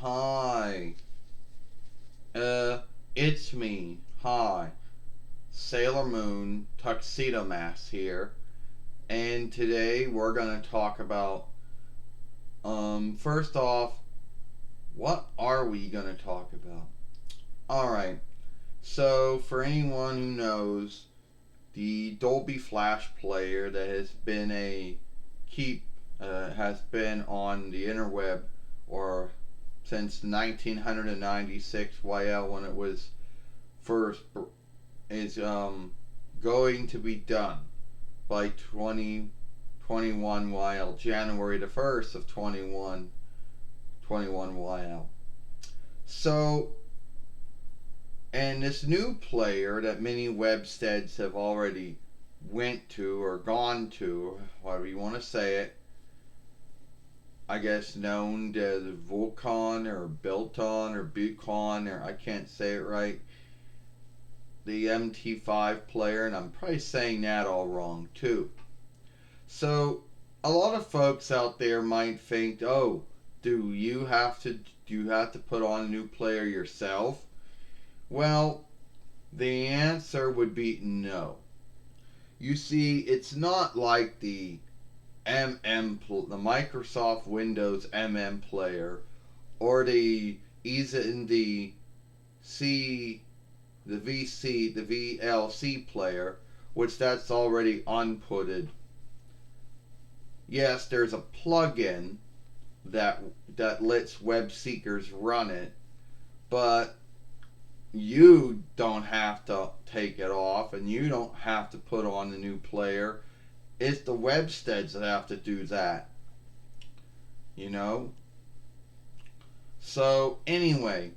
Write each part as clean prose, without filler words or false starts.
Hi. It's me. Hi. Sailor Moon Tuxedo Mask here. And today we're going to talk about, first off, what are we going to talk about? Alright. So, for anyone who knows, the Dolby Flash player that has been on the interweb or since 1996 YL when it was first is going to be done by 2021 YL, January the 1st of 21 YL. So, and this new player that many websteads have already went to or gone to, however you want to say it, I guess known as Vulcan or Bilton or Bucon, or I can't say it right, the MT5 player, and I'm probably saying that all wrong too. So a lot of folks out there might think, oh, do you have to put on a new player yourself? Well, the answer would be no. You see, it's not like the Microsoft Windows player, or the VLC player, which that's already unputted. Yes, there's a plugin that lets web seekers run it, but you don't have to take it off, and you don't have to put on the new player. It's the websteads that have to do that. You know? So, anyway,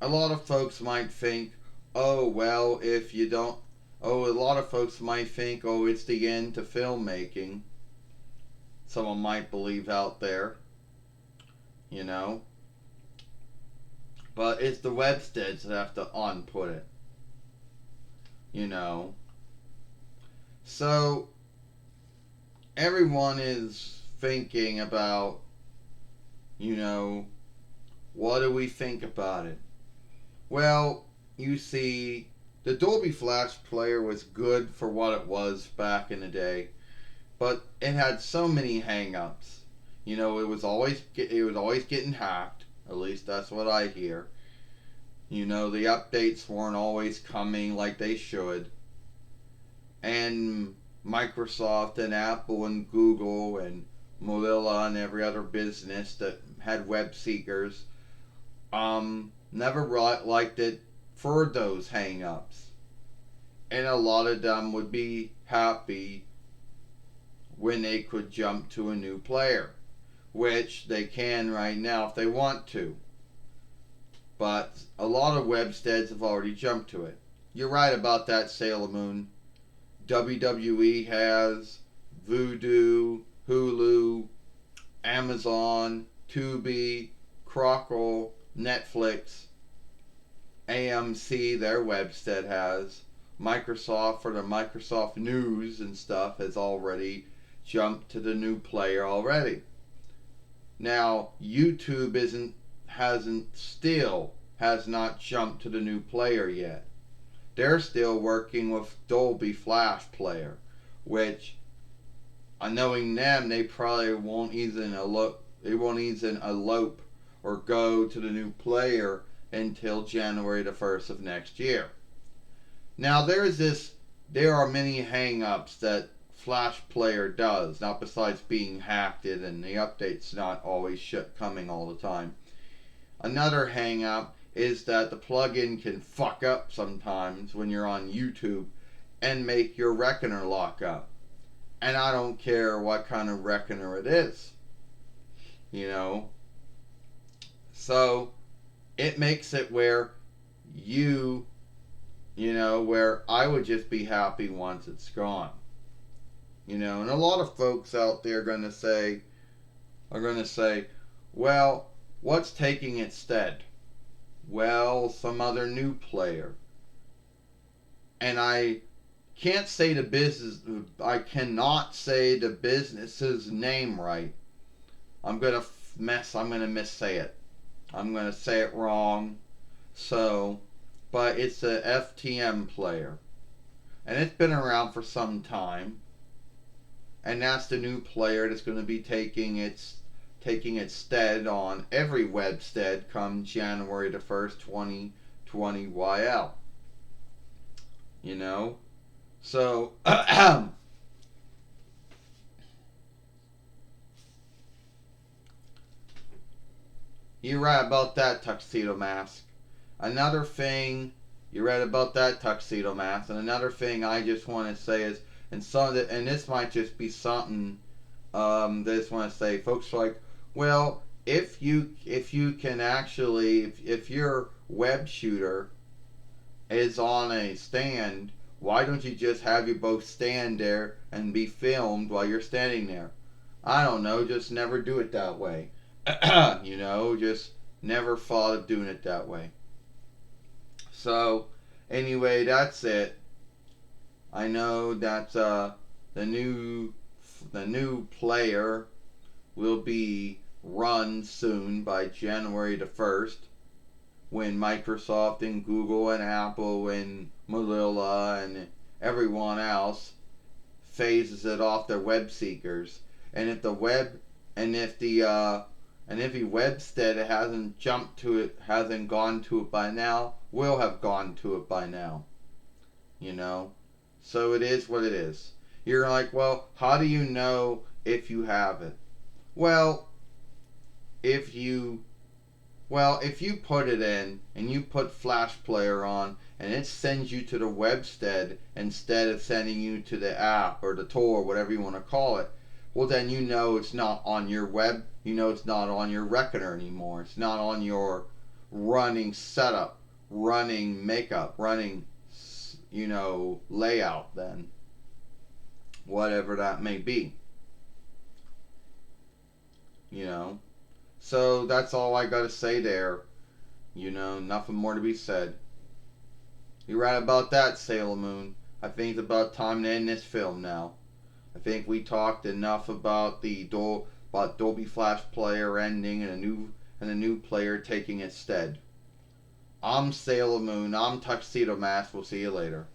a lot of folks might think, oh, well, if you don't. Oh, a lot of folks might think, oh, it's the end to filmmaking. Someone might believe out there. You know? But it's the websteads that have to unput it. You know? So, everyone is thinking about, what do we think about it? Well, you see, the Dolby Flash player was good for what it was back in the day, but it had so many hang-ups. It was always getting hacked. At least that's what I hear. The updates weren't always coming like they should. And Microsoft and Apple and Google and Mozilla and every other business that had web seekers never liked it for those hang-ups. And a lot of them would be happy when they could jump to a new player, which they can right now if they want to. But a lot of websteads have already jumped to it. You're right about that, Sailor Moon. WWE has, Vudu, Hulu, Amazon, Tubi, Crackle, Netflix, AMC, their webstead has. Microsoft, for the Microsoft News and stuff, has already jumped to the new player already. Now, YouTube has not jumped to the new player yet. They're still working with Dolby Flash player, which, knowing them, they probably won't even elope or go to the new player until January the 1st of next year. Now there are many hang-ups that Flash player does, not besides being hacked and the updates not always coming all the time. Another hang-up is that the plugin can fuck up sometimes when you're on YouTube and make your reckoner lock up. And I don't care what kind of reckoner it is. So it makes it where where I would just be happy once it's gone. And a lot of folks out there are going to say, well, what's taking instead? Well, some other new player. And I cannot say the business's name right. I'm going to I'm gonna missay it. I'm gonna say it wrong. So, but it's a FTM player, and it's been around for some time. And that's the new player that's going to be taking its stead on every web stead come January the 1st, 2020 YL. You know? So, you're right about that, Tuxedo Mask. Another thing, you're right about that, Tuxedo Mask. And another thing I just want to say is, and this might just be something that I just want to say, folks are like, well, if you can actually, if your web shooter is on a stand, why don't you just have you both stand there and be filmed while you're standing there? I don't know, just never do it that way. Just never thought of doing it that way. So, anyway, that's it. I know that the new player will be run soon by January the 1st, when Microsoft and Google and Apple and Mozilla and everyone else phases it off their web seekers. And if the web and if the webstead hasn't jumped to it, hasn't gone to it by now, will have gone to it by now. You know? So it is what it is. You're like, well, how do you know if you have it? Well, if you if you put it in and you put Flash Player on and it sends you to the webstead instead of sending you to the app or the tool or whatever you want to call it, well then you know it's not on your web, it's not on your reckoner anymore. It's not on your running setup, running makeup, running layout then. Whatever that may be. So that's all I gotta say there. Nothing more to be said. You're right about that, Sailor Moon. I think it's about time to end this film now. I think we talked enough about Dolby Flash Player ending and a new player taking its stead. I'm Sailor Moon. I'm Tuxedo Mask. We'll see you later.